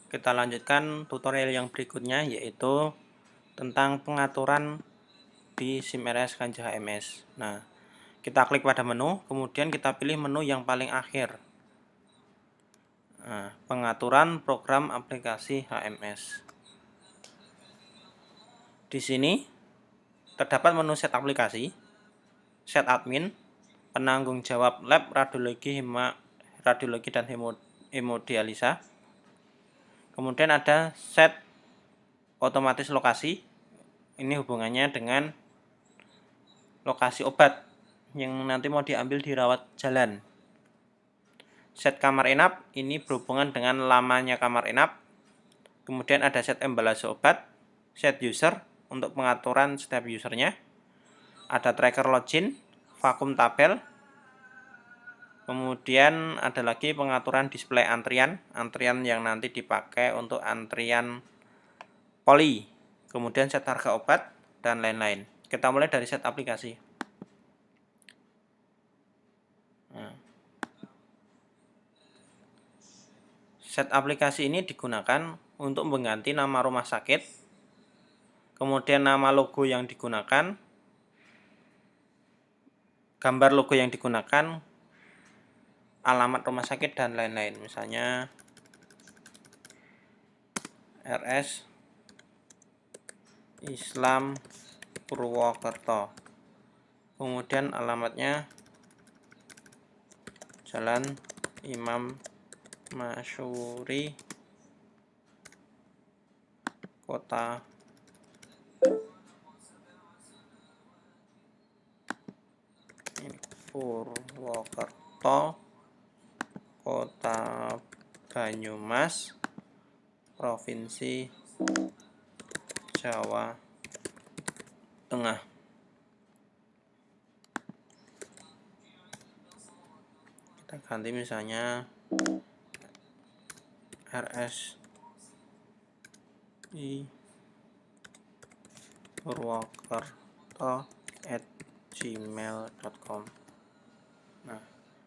Kita lanjutkan tutorial yang berikutnya, yaitu tentang pengaturan di SIM-RS Kanjah HMS. Nah, kita klik pada menu, kemudian kita pilih menu yang paling akhir. Nah, pengaturan program aplikasi HMS. Di sini terdapat menu set aplikasi, set admin, penanggung jawab lab radiologi dan hemodialisa. Kemudian ada set otomatis lokasi. Ini hubungannya dengan lokasi obat yang nanti mau diambil di rawat jalan. Set kamar inap, ini berhubungan dengan lamanya kamar inap. Kemudian ada set embalase obat, set user untuk pengaturan setiap usernya. Ada tracker login, vakum tabel. Kemudian ada lagi pengaturan display antrian yang nanti dipakai untuk antrian poli. Kemudian set harga obat dan lain-lain. Kita mulai dari set aplikasi. Nah, set aplikasi ini digunakan untuk mengganti nama rumah sakit, kemudian nama logo yang digunakan, gambar logo yang digunakan, alamat rumah sakit, dan lain-lain. Misalnya RS Islam Purwokerto. Kemudian alamatnya Jalan Imam Masyuri, Kota Purwokerto, Kota Banyumas, Provinsi Jawa Tengah. Kita ganti misalnya RSI Purwokerto@gmail.com. Nah,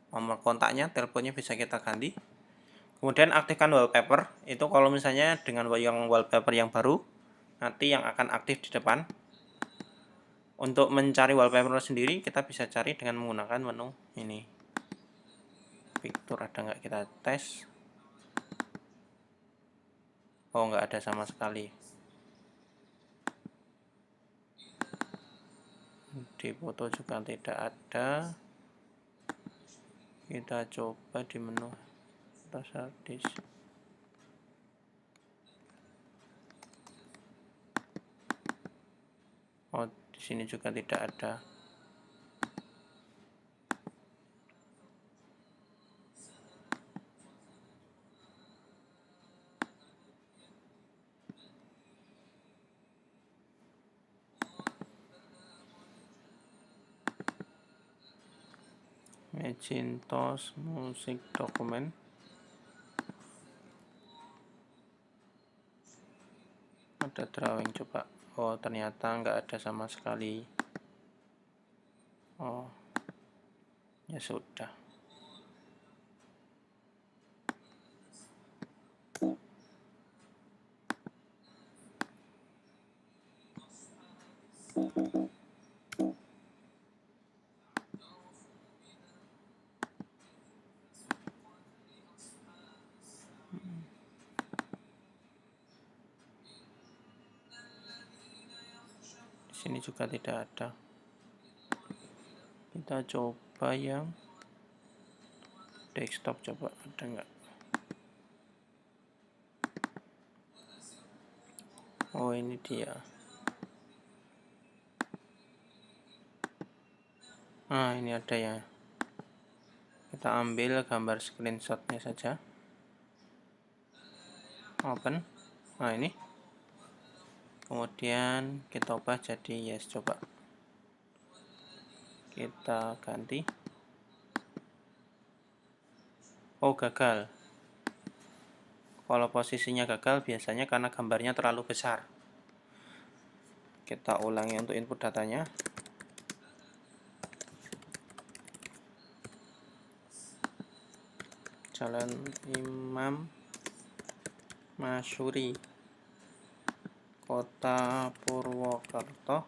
nomor kontaknya, teleponnya bisa kita ganti. Kemudian aktifkan wallpaper. Itu kalau misalnya dengan wallpaper yang baru, nanti yang akan aktif di depan. Untuk mencari wallpaper sendiri, kita bisa cari dengan menggunakan menu ini. Picture ada nggak, kita tes. Oh, nggak ada sama sekali. Di foto juga tidak ada. Kita coba di menu atas harddisk. Oh, di sini juga tidak ada. Macintosh musik dokumen. Ada drawing, coba. Oh, ternyata nggak ada sama sekali. Oh, ya sudah. Di sini juga tidak ada. Kita coba yang desktop, coba ada nggak? Oh, ini dia. Nah, ini ada ya. Kita ambil gambar screenshotnya saja. Open. Nah, ini. Kemudian kita ubah jadi yes, coba. Kita ganti. Oh, gagal. Kalau posisinya gagal biasanya karena gambarnya terlalu besar. Kita ulangi untuk input datanya. Jalan Imam Masyuri, Kota Purwokerto,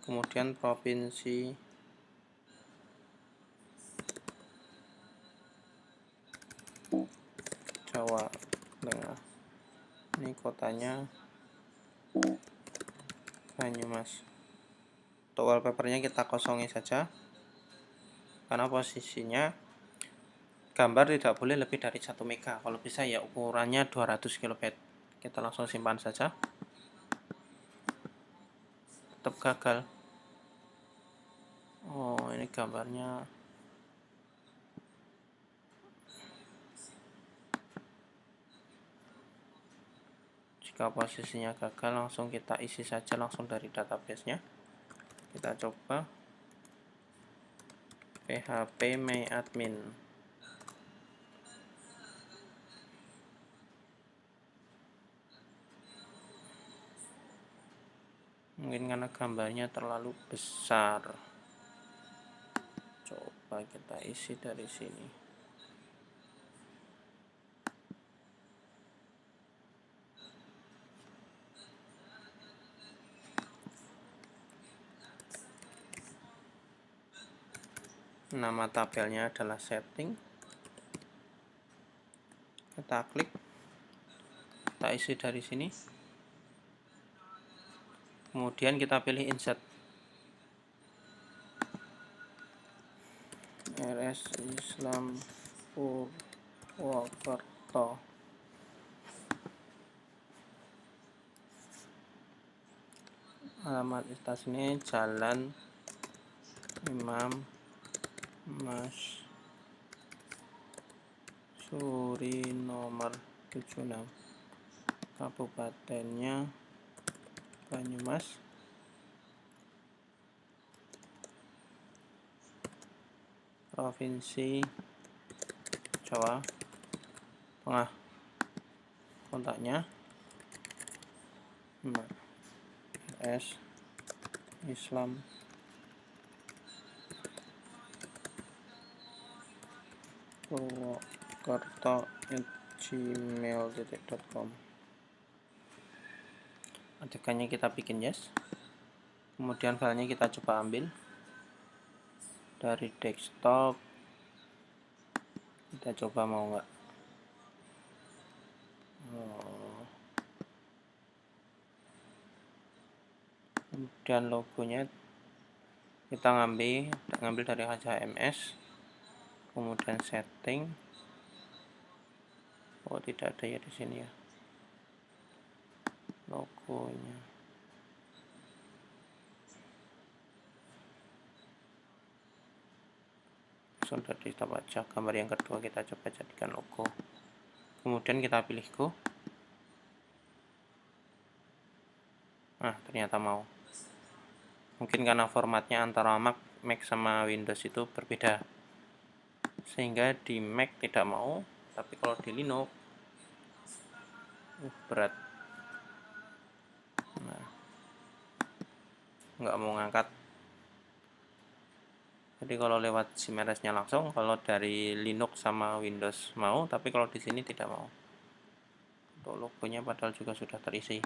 kemudian Provinsi Jawa Tengah. Ini kotanya Banyumas. Untuk wallpapernya kita kosongi saja, karena posisinya gambar tidak boleh lebih dari 1 mega. Kalau bisa ya ukurannya 200 kilobit. Kita langsung simpan saja. Tetap gagal. Oh, ini gambarnya. Jika posisinya gagal, langsung kita isi saja langsung dari database-nya. Kita coba php myadmin. Mungkin karena gambarnya terlalu besar. Coba kita isi dari sini. Nama tabelnya adalah setting. Kita klik, kita isi dari sini. Kemudian kita pilih insert. RS Islam Purwokerto. Alamat tas ini Jalan Imam Masyuri nomor 76. Kabupatennya Banyumas. Provinsi Jawa Tengah. Kontaknya RS Islam Purwokerto@gmail.com. Adegannya kita bikin yes. Kemudian filenya kita coba ambil dari desktop. Kita coba mau nggak. Kemudian logonya kita ngambil dari HMS. Kemudian setting. Oh, tidak ada ya di sini ya logonya. Sudah di stop aja. Gambar yang kedua kita coba jadikan logo. Kemudian kita pilih go. Nah, ternyata mau. Mungkin karena formatnya antara Mac sama Windows itu berbeda, sehingga di Mac tidak mau, tapi kalau di Linux berat. Nah, nggak mau ngangkat. Jadi kalau lewat SIM-RS-nya langsung, kalau dari Linux sama Windows mau, tapi kalau di sini tidak mau. Untuk logonya padahal juga sudah terisi.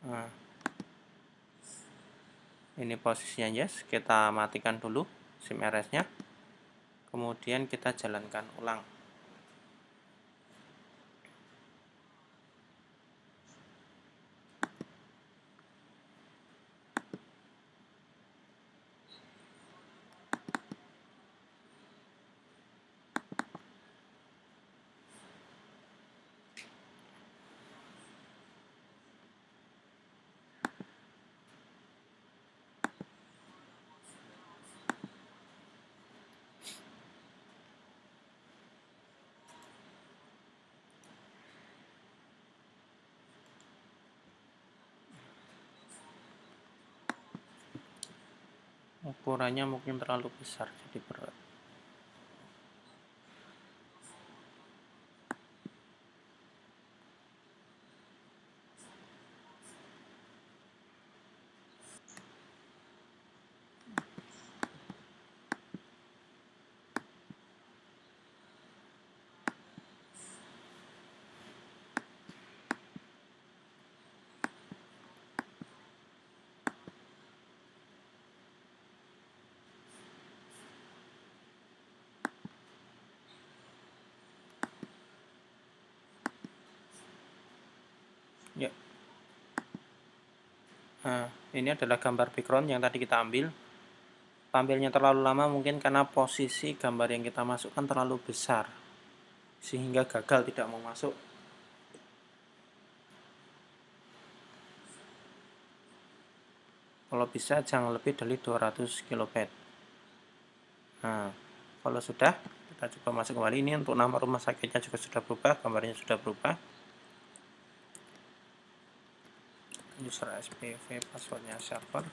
Nah, ini posisinya yes. Kita matikan dulu SIM-RS-nya. Kemudian kita jalankan ulang. Ukurannya mungkin terlalu besar, jadi berat. Nah, ini adalah gambar background yang tadi kita ambil. Tampilnya terlalu lama mungkin karena posisi gambar yang kita masukkan terlalu besar, sehingga gagal tidak mau masuk. Kalau bisa jangan lebih dari 200 kilobyte. Nah, kalau sudah, kita coba masuk kembali. Ini untuk nama rumah sakitnya juga sudah berubah, gambarnya sudah berubah. User SPV, passwordnya server.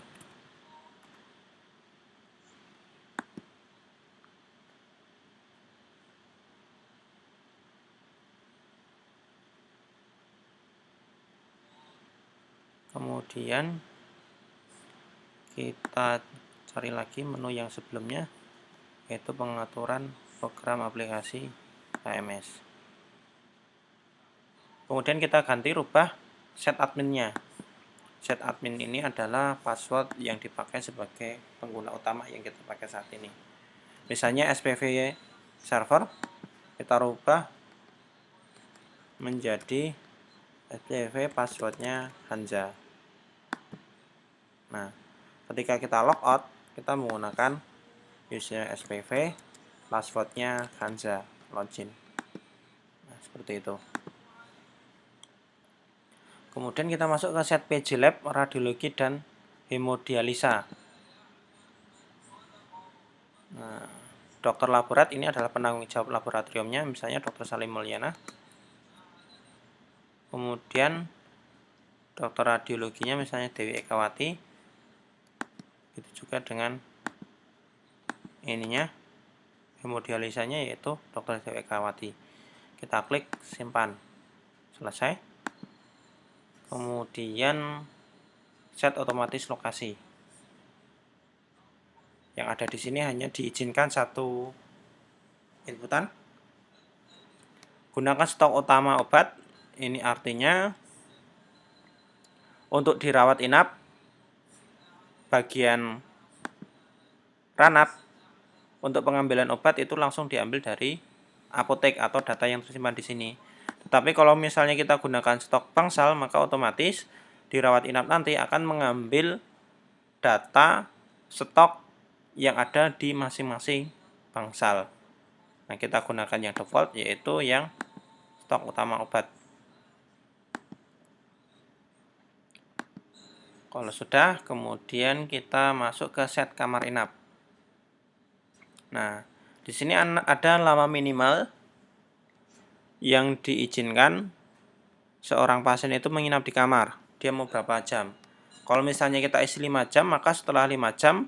Kemudian kita cari lagi menu yang sebelumnya, yaitu pengaturan program aplikasi HMS. Kemudian kita ganti rubah set adminnya. Set admin ini adalah password yang dipakai sebagai pengguna utama yang kita pakai saat ini. Misalnya SPV server, kita rubah menjadi SPV passwordnya Hanza. Nah, ketika kita logout, kita menggunakan user SPV, passwordnya Hanza, login. Nah, seperti itu. Kemudian kita masuk ke set PG Lab, radiologi dan hemodialisa. Nah, dokter laborat ini adalah penanggung jawab laboratoriumnya, misalnya Dr. Salim Mulyana. Kemudian dokter radiologinya misalnya Dewi Ekawati. Itu juga dengan ininya, hemodialisanya yaitu Dr. Dewi Ekawati. Kita klik simpan. Selesai. Kemudian set otomatis lokasi. Yang ada di sini hanya diizinkan satu inputan. Gunakan stok utama obat. Ini artinya untuk dirawat inap bagian ranap untuk pengambilan obat itu langsung diambil dari apotek atau data yang tersimpan di sini. Tetapi kalau misalnya kita gunakan stok bangsal, maka otomatis dirawat inap nanti akan mengambil data stok yang ada di masing-masing bangsal. Nah, kita gunakan yang default yaitu yang stok utama obat. Kalau sudah, kemudian kita masuk ke set kamar inap. Nah, di sini ada lama minimal yang diizinkan seorang pasien itu menginap di kamar. Dia mau berapa jam. Kalau misalnya kita isi 5 jam, maka setelah 5 jam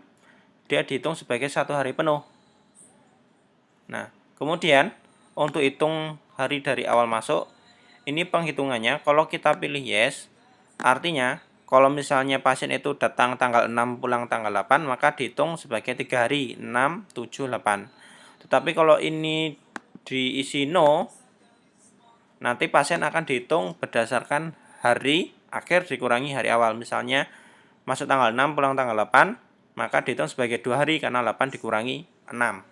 dia dihitung sebagai 1 hari penuh. Nah, kemudian untuk hitung hari dari awal masuk, ini penghitungannya kalau kita pilih yes, artinya kalau misalnya pasien itu datang tanggal 6, pulang tanggal 8, maka dihitung sebagai 3 hari, 6, 7, 8. Tetapi kalau ini diisi no, nanti pasien akan dihitung berdasarkan hari akhir dikurangi hari awal. Misalnya masuk tanggal 6, pulang tanggal 8, maka dihitung sebagai 2 hari karena 8 dikurangi 6.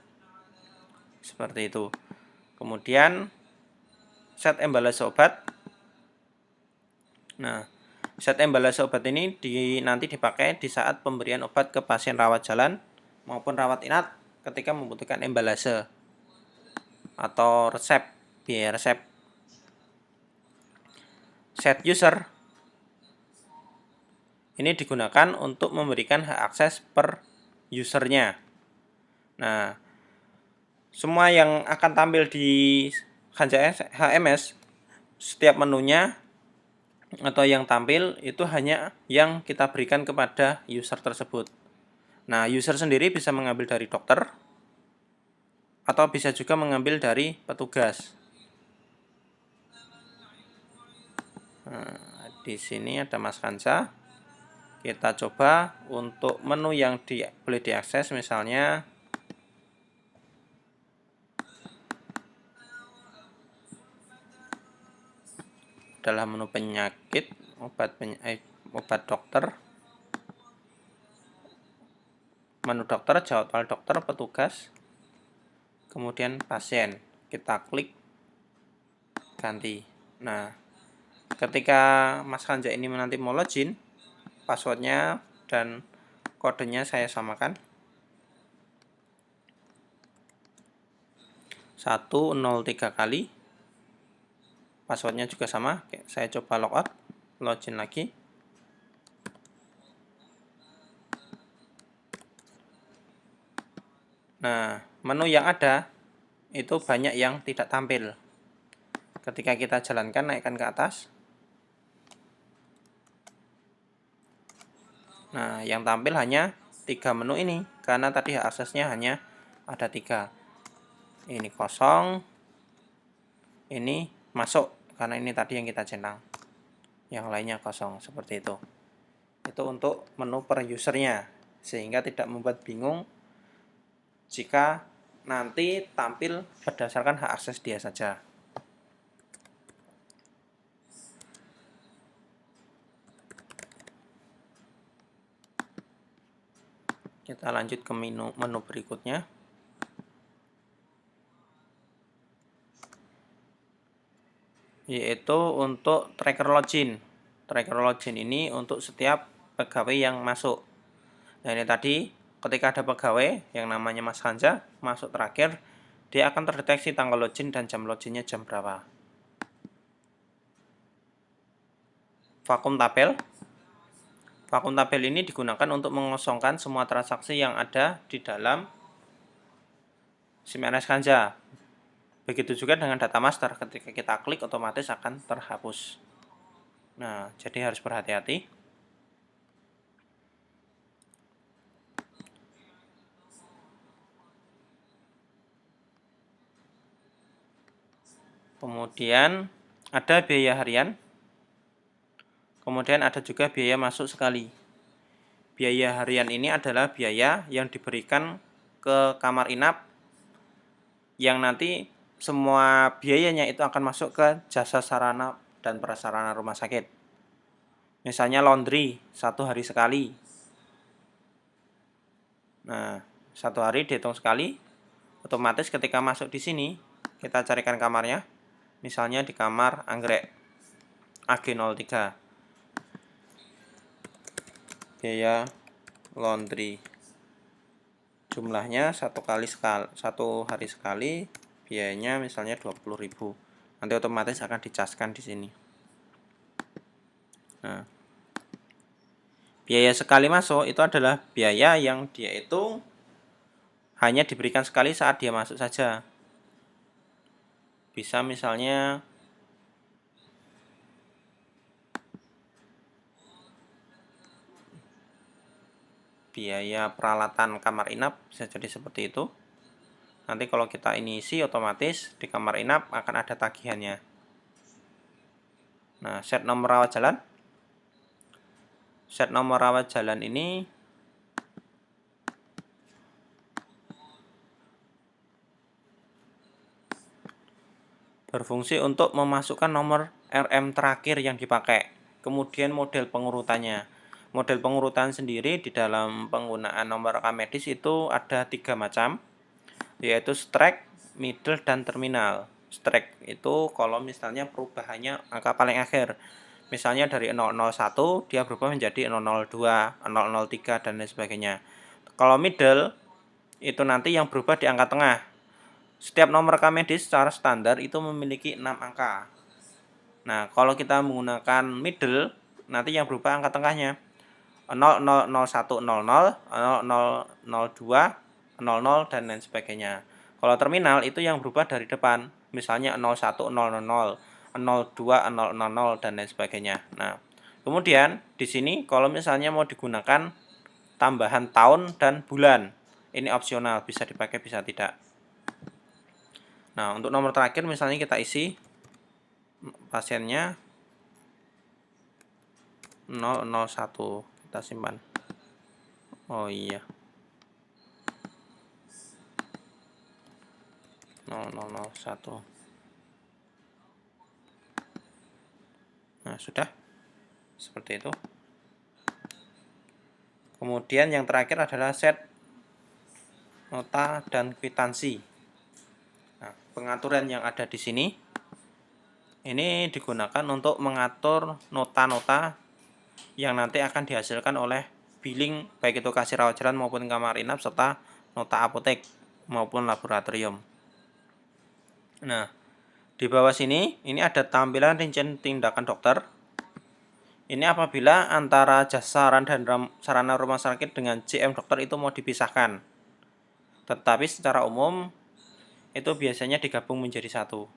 Seperti itu. Kemudian set embalase obat. Nah, set embalase obat ini nanti dipakai di saat pemberian obat ke pasien rawat jalan maupun rawat inap ketika membutuhkan embalase atau resep, biaya resep. Set user ini digunakan untuk memberikan hak akses per usernya. Nah, semua yang akan tampil di Hanza HMS, setiap menunya atau yang tampil itu hanya yang kita berikan kepada user tersebut. Nah, user sendiri bisa mengambil dari dokter atau bisa juga mengambil dari petugas. Nah, di sini ada Mas Hanza. Kita coba untuk menu yang boleh diakses, misalnya adalah menu penyakit, obat dokter, menu dokter, jadwal dokter, petugas, kemudian pasien. Kita klik ganti. Nah, ketika Mas Hanza ini nanti mau login, passwordnya dan kodenya saya samakan. 103 kali. Passwordnya juga sama. Oke, saya coba logout, login lagi. Nah, menu yang ada itu banyak yang tidak tampil. Ketika kita jalankan, naikkan ke atas. Nah, yang tampil hanya 3 menu ini, karena tadi aksesnya hanya ada 3. Ini kosong, ini masuk, karena ini tadi yang kita centang. Yang lainnya kosong, seperti itu. Itu untuk menu per usernya, sehingga tidak membuat bingung jika nanti tampil berdasarkan hak akses dia saja. Kita lanjut ke menu berikutnya. Yaitu untuk tracker login. Tracker login ini untuk setiap pegawai yang masuk. Nah, ini tadi ketika ada pegawai yang namanya Mas Hanja masuk terakhir, dia akan terdeteksi tanggal login dan jam loginnya jam berapa. Vakum tabel. Vakum tabel ini digunakan untuk mengosongkan semua transaksi yang ada di dalam SIM RS Hanja. Begitu juga dengan data master, ketika kita klik otomatis akan terhapus. Nah, jadi harus berhati-hati. Kemudian ada biaya harian. Kemudian ada juga biaya masuk sekali. Biaya harian ini adalah biaya yang diberikan ke kamar inap, yang nanti semua biayanya itu akan masuk ke jasa sarana dan prasarana rumah sakit. Misalnya laundry, 1 hari sekali. Nah, 1 hari dihitung sekali. Otomatis ketika masuk di sini, kita carikan kamarnya. Misalnya di kamar anggrek AG03. Biaya laundry. Jumlahnya 1 hari sekali, biayanya misalnya 20.000. Nanti otomatis akan dicaskan di sini. Nah, biaya sekali masuk itu adalah biaya yang dia hitung hanya diberikan sekali saat dia masuk saja. Bisa misalnya biaya peralatan kamar inap, bisa jadi seperti itu. Nanti kalau kita ini isi, otomatis di kamar inap akan ada tagihannya. Nah, set nomor rawat jalan. Set nomor rawat jalan ini berfungsi untuk memasukkan nomor RM terakhir yang dipakai. Kemudian model pengurutannya. Model pengurutan sendiri di dalam penggunaan nomor rekam medis itu ada 3 macam, yaitu strike, middle, dan terminal. Strike itu kalau misalnya perubahannya angka paling akhir. Misalnya dari 001 dia berubah menjadi 002, 003, dan lain sebagainya. Kalau middle itu nanti yang berubah di angka tengah. Setiap nomor rekam medis secara standar itu memiliki 6 angka. Nah, kalau kita menggunakan middle, nanti yang berubah angka tengahnya 000100, 0002, 00, dan lain sebagainya. Kalau terminal itu yang berubah dari depan, misalnya 01000, 02000, dan lain sebagainya. Nah, kemudian di sini kalau misalnya mau digunakan tambahan tahun dan bulan, ini opsional, bisa dipakai bisa tidak. Nah, untuk nomor terakhir misalnya kita isi pasiennya 001, kita simpan. Oh iya, 0001. Nah, sudah seperti itu. Kemudian yang terakhir adalah set nota dan kwitansi. Nah, pengaturan yang ada di sini ini digunakan untuk mengatur nota-nota yang nanti akan dihasilkan oleh billing baik itu kasir rawat jalan maupun kamar inap serta nota apotek maupun laboratorium. Nah, di bawah sini ini ada tampilan rincian tindakan dokter. Ini apabila antara jasa sarana rumah sakit dengan JM dokter itu mau dipisahkan. Tetapi secara umum itu biasanya digabung menjadi satu.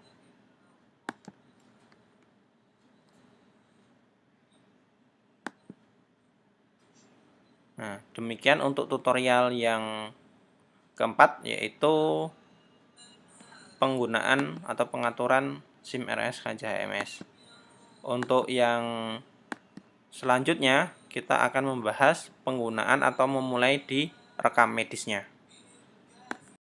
Nah, demikian untuk tutorial yang keempat, yaitu penggunaan atau pengaturan SIM RS Ganja HMS. Untuk yang selanjutnya, kita akan membahas penggunaan atau memulai di rekam medisnya.